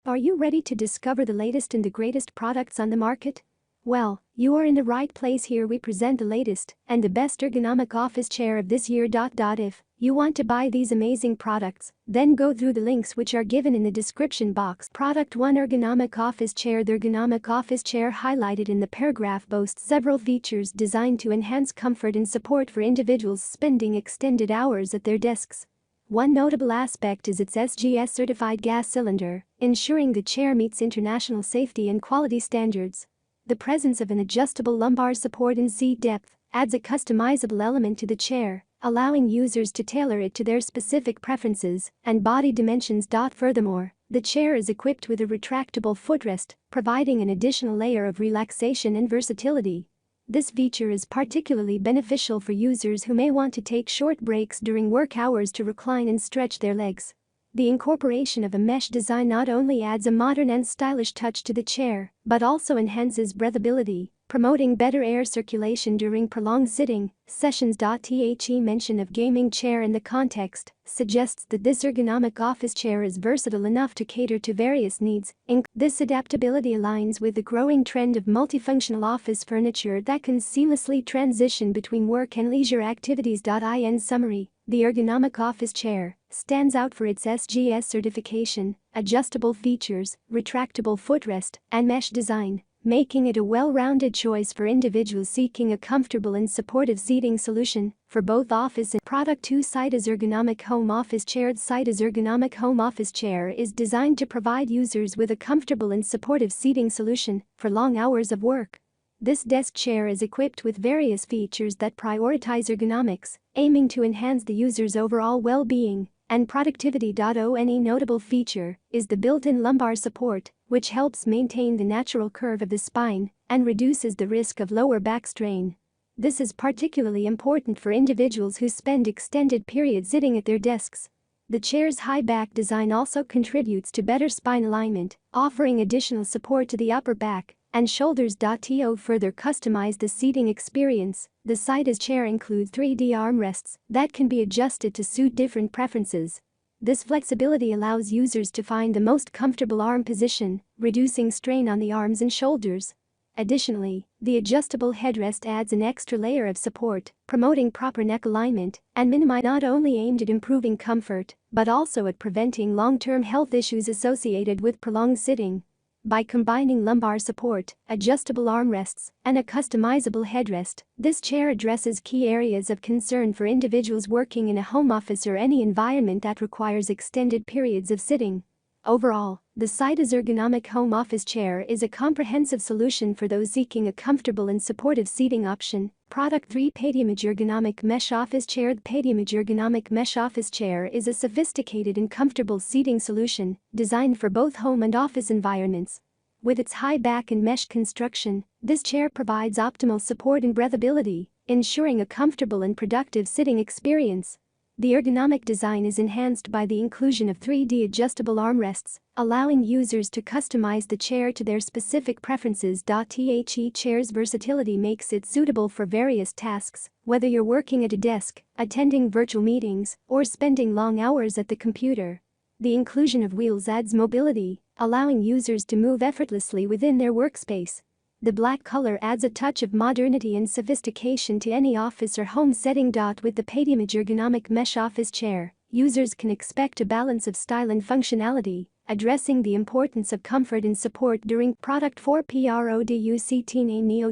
Are you ready to discover the latest and the greatest products on the market? Well, you are in the right place. Here we present the latest and the best ergonomic office chair of this year. If you want to buy these amazing products, then go through the links which are given in the description box. Product 1: Ergonomic Office Chair. The ergonomic office chair highlighted in the paragraph boasts several features designed to enhance comfort and support for individuals spending extended hours at their desks. One notable aspect is its SGS-certified gas cylinder, ensuring the chair meets international safety and quality standards. The presence of an adjustable lumbar support and seat depth adds a customizable element to the chair, allowing users to tailor it to their specific preferences and body dimensions. Furthermore, the chair is equipped with a retractable footrest, providing an additional layer of relaxation and versatility. This feature is particularly beneficial for users who may want to take short breaks during work hours to recline and stretch their legs. The incorporation of a mesh design not only adds a modern and stylish touch to the chair, but also enhances breathability, promoting better air circulation during prolonged sitting sessions. The mention of gaming chair in the context suggests that this ergonomic office chair is versatile enough to cater to various needs. This adaptability aligns with the growing trend of multifunctional office furniture that can seamlessly transition between work and leisure activities. In summary, the ergonomic office chair stands out for its SGS certification, adjustable features, retractable footrest, and mesh design, making it a well-rounded choice for individuals seeking a comfortable and supportive seating solution for both office and product. 2: Sidus Ergonomic Home Office Chair. The Sidus Ergonomic Home Office Chair is designed to provide users with a comfortable and supportive seating solution for long hours of work. This desk chair is equipped with various features that prioritize ergonomics, aiming to enhance the user's overall well-being and productivity. One notable feature is the built-in lumbar support, which helps maintain the natural curve of the spine and reduces the risk of lower back strain. This is particularly important for individuals who spend extended periods sitting at their desks. The chair's high back design also contributes to better spine alignment, offering additional support to the upper back and shoulders. To further customize the seating experience, the Sidus chair includes 3D armrests that can be adjusted to suit different preferences. This flexibility allows users to find the most comfortable arm position, reducing strain on the arms and shoulders. Additionally, the adjustable headrest adds an extra layer of support, promoting proper neck alignment and minimizing not only aimed at improving comfort, but also at preventing long-term health issues associated with prolonged sitting. By combining lumbar support, adjustable armrests, and a customizable headrest, this chair addresses key areas of concern for individuals working in a home office or any environment that requires extended periods of sitting. Overall, the Sidus Ergonomic Home Office Chair is a comprehensive solution for those seeking a comfortable and supportive seating option. Product 3: Padiumage Ergonomic Mesh Office Chair. The Padiumage Ergonomic Mesh Office Chair is a sophisticated and comfortable seating solution designed for both home and office environments. With its high back and mesh construction, this chair provides optimal support and breathability, ensuring a comfortable and productive sitting experience. The ergonomic design is enhanced by the inclusion of 3D adjustable armrests, allowing users to customize the chair to their specific preferences. The chair's versatility makes it suitable for various tasks, whether you're working at a desk, attending virtual meetings, or spending long hours at the computer. The inclusion of wheels adds mobility, allowing users to move effortlessly within their workspace. The black color adds a touch of modernity and sophistication to any office or home setting. With the Padiumage Ergonomic Mesh Office Chair, users can expect a balance of style and functionality, addressing the importance of comfort and support during. Product 4: Product Neo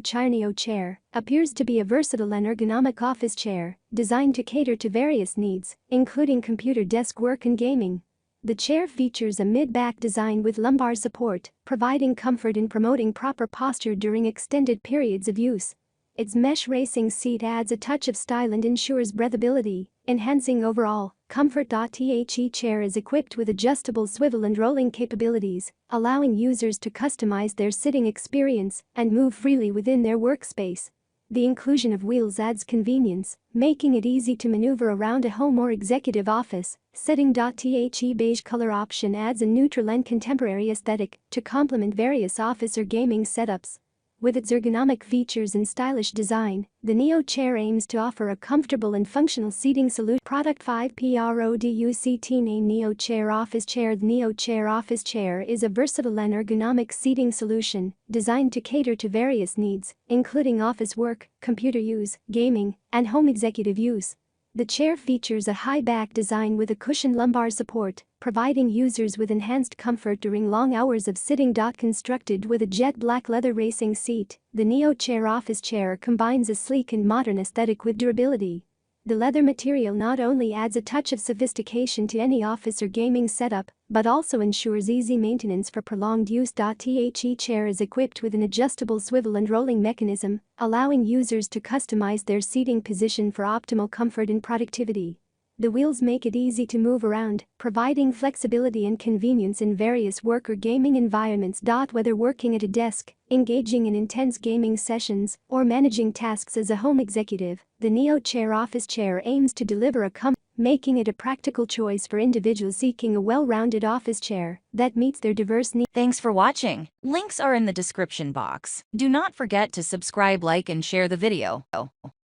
Chair appears to be a versatile and ergonomic office chair designed to cater to various needs, including computer desk work and gaming. The chair features a mid-back design with lumbar support, providing comfort and promoting proper posture during extended periods of use. Its mesh racing seat adds a touch of style and ensures breathability, enhancing overall comfort. The chair is equipped with adjustable swivel and rolling capabilities, allowing users to customize their sitting experience and move freely within their workspace. The inclusion of wheels adds convenience, making it easy to maneuver around a home or executive office setting. The beige color option adds a neutral and contemporary aesthetic to complement various office or gaming setups. With its ergonomic features and stylish design, the Neo chair aims to offer a comfortable and functional seating solution. Product 5Product name Neo Chair Office Chair. The Neo Chair Office Chair is a versatile and ergonomic seating solution designed to cater to various needs, including office work, computer use, gaming, and home executive use. The chair features a high back design with a cushioned lumbar support, providing users with enhanced comfort during long hours of sitting. Constructed with a jet black leather racing seat, the Neo Chair Office Chair combines a sleek and modern aesthetic with durability. The leather material not only adds a touch of sophistication to any office or gaming setup, but also ensures easy maintenance for prolonged use. The chair is equipped with an adjustable swivel and rolling mechanism, allowing users to customize their seating position for optimal comfort and productivity. The wheels make it easy to move around, providing flexibility and convenience in various work or gaming environments. Whether working at a desk, engaging in intense gaming sessions, or managing tasks as a home executive, the Neo Chair Office Chair aims to deliver making it a practical choice for individuals seeking a well-rounded office chair that meets their diverse needs. Thanks for watching. Links are in the description box. Do not forget to subscribe, like, and share the video.